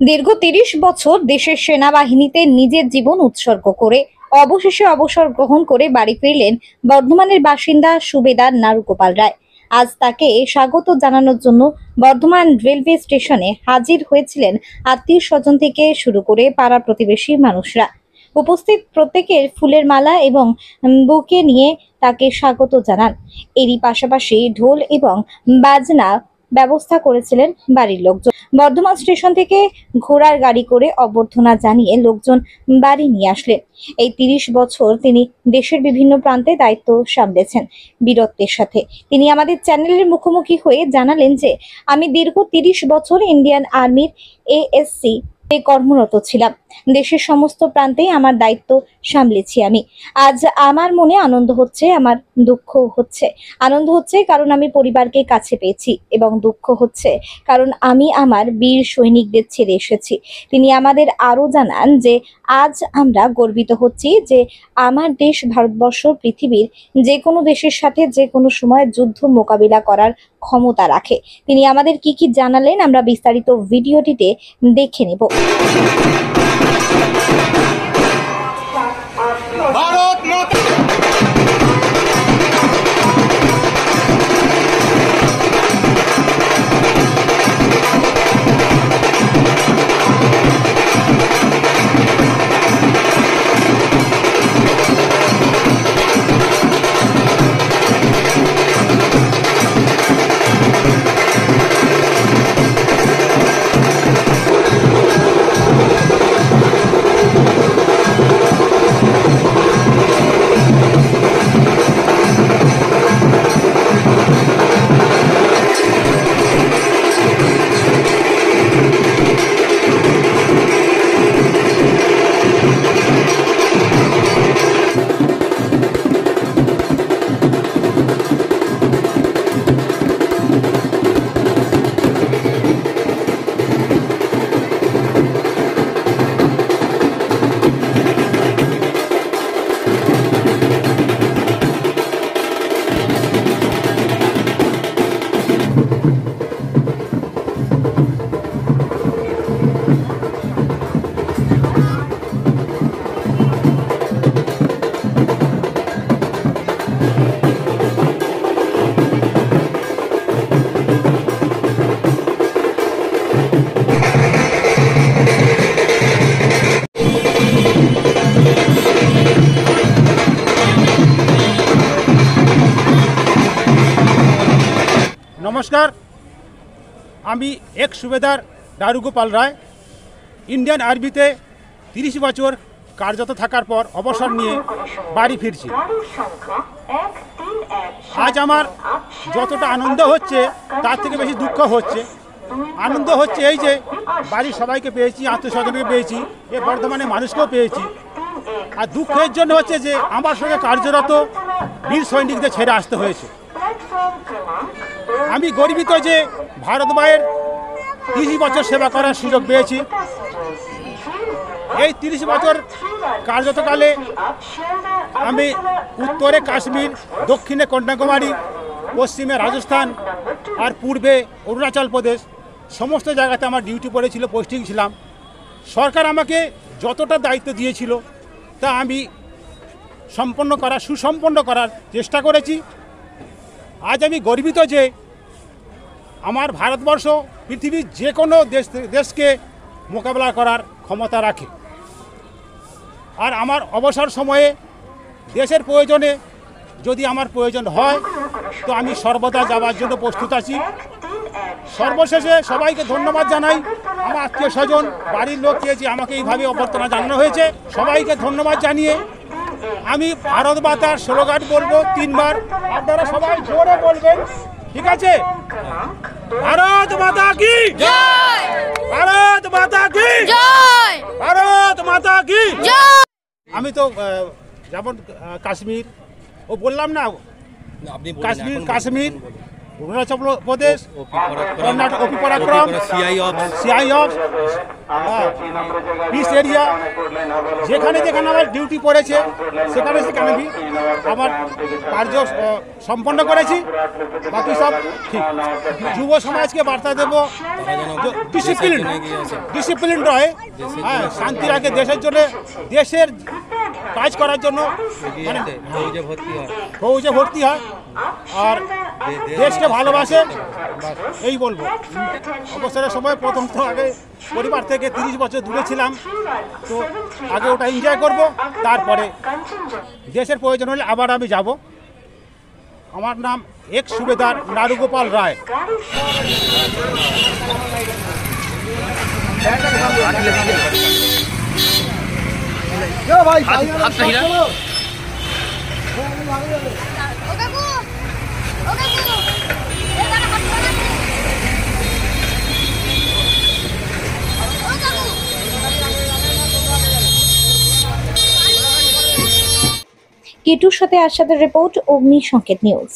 দীর্ঘ ৩০ বছর দেশের সেনাবাহিনীতে নিজের জীবন উৎসর্গ করে অবশেষে অবসর গ্রহণ করে বাড়ি ফিরলেন বর্ধমানের বাসিন্দা সুবেদার নারুগোপাল রায়। আজ তাকে স্বাগত জানানোর জন্য বর্ধমান রেলওয়ে স্টেশনে হাজির হয়েছিলেন আত্মীয় স্বজন থেকে শুরু করে পাড়া প্রতিবেশী মানুষরা। উপস্থিত প্রত্যেকের ফুলের মালা এবং বুকে নিয়ে তাকে স্বাগত জানান। এরই পাশাপাশি ঢোল এবং বাজনা ব্যবস্থা করেছিলেন বাড়ির লোকজন। বর্ধমান স্টেশন থেকে ঘোড়ার গাড়ি করে অভ্যর্থনা জানিয়ে লোকজন বাড়ি নিয়ে আসলেন। এই ৩০ বছর তিনি দেশের বিভিন্ন প্রান্তে দায়িত্ব সামলেছেন বীরত্বের সাথে। তিনি আমাদের চ্যানেলের মুখোমুখি হয়ে জানালেন যে, আমি দীর্ঘ ৩০ বছর ইন্ডিয়ান আর্মির ASC কর্মরত ছিলাম। দেশের সমস্ত প্রান্তেই আমার দায়িত্ব সামলেছি আমি। আজ আমার মনে আনন্দ হচ্ছে, আমার দুঃখ হচ্ছে। আনন্দ হচ্ছে কারণ আমি পরিবারকে কাছে পেয়েছি এবং দুঃখ হচ্ছে কারণ আমি আমার বীর সৈনিকদের ছেড়ে এসেছি। তিনি আমাদের আরো জানান যে আজ আমরা গর্বিত হচ্ছি যে আমার দেশ ভারতবর্ষ পৃথিবীর যে কোনো দেশের সাথে যে কোনো সময় যুদ্ধ মোকাবিলা করার ক্ষমতা রাখে। তিনি আমাদের কি কি জানালেন আমরা বিস্তারিত ভিডিওটিতে দেখে নেব। ভারত মাতা নমস্কার, আমি এক সুবেদার নারুগোপাল রায় ইন্ডিয়ান আর্মিতে ৩০ বছর কার্যত থাকার পর অবসর নিয়ে বাড়ি ফিরছি। আজ আমার যতটা আনন্দ হচ্ছে তার থেকে বেশি দুঃখ হচ্ছে। আনন্দ হচ্ছে এই যে বাড়ির সবাইকে পেয়েছি, আত্মীয় স্বজনকে পেয়েছি, এ বর্ধমানে মানুষকেও পেয়েছি। আর দুঃখের জন্য হচ্ছে যে আমার সঙ্গে কার্যরত বীর সৈনিকদের ছেড়ে আসতে হয়েছে। আমি গর্বিত যে ভারত মায়ের ৩০ বছর সেবা করার সুযোগ পেয়েছি। এই ৩০ বছর কার্যতকালে আমি উত্তরে কাশ্মীর, দক্ষিণে কন্যাকুমারী, পশ্চিমে রাজস্থান আর পূর্বে অরুণাচল প্রদেশ সমস্ত জায়গাতে আমার ডিউটি পড়েছিল, পোস্টিং ছিলাম। সরকার আমাকে যতটা দায়িত্ব দিয়েছিল তা আমি সুসম্পন্ন করার চেষ্টা করেছি। আজ আমি গর্বিত যে আমার ভারতবর্ষ পৃথিবীর যে কোনো দেশকে মোকাবেলা করার ক্ষমতা রাখে। আর আমার অবসর সময়ে দেশের প্রয়োজনে যদি আমার প্রয়োজন হয় তো আমি সর্বদা যাওয়ার জন্য প্রস্তুত আছি। সর্বশেষে সবাইকে ধন্যবাদ জানাই, আমার আত্মীয় স্বজন, বাড়ির লোককে যে আমাকে এইভাবে অভ্যর্থনা জানানো হয়েছে, সবাইকে ধন্যবাদ জানিয়ে আমি ভারত মাতার স্লোগান বলবো ৩ বার। আপনারা সবাই জোরে বলবেন, ঠিক আছে? ভারত মাতা কি জয়, ভারত মাতা কি জয়, ভারত মাতা কি জয়। আমি তো যেমন কাশ্মীর বললাম না, কাশ্মীর অরুণাচল প্রদেশ, কর্ণাটক, ওপি পরাক্রম, সিআই অফ, পিস এরিয়া, যেখানে যেখানে আমার ডিউটি পড়েছে সেখানে সেখানে আমি আমার কার্য সম্পন্ন করেছি। বাকি সব ঠিক। যুব সমাজকে বার্তা দেব, ডিসিপ্লিন রয়ে, হ্যাঁ, শান্তি রাখে দেশের জন্য, দেশের কাজ করার জন্য, মানে ফৌজে ভর্তি হয় আর দেশকে ভালোবাসে, এই বলবো। অবসরের সময় প্রথম তো আগে পরিবার থেকে 30 বছর দূরে ছিলাম, তো আগে ওটা এনজয় করব, তারপরে দেশের প্রয়োজন হলে আবার আমি যাব। আমার নাম এক্স সুবেদার নারুগোপাল রায়। কিটুর সাথে আরশাদের রিপোর্ট, অগ্নি সংকেত নিউজ।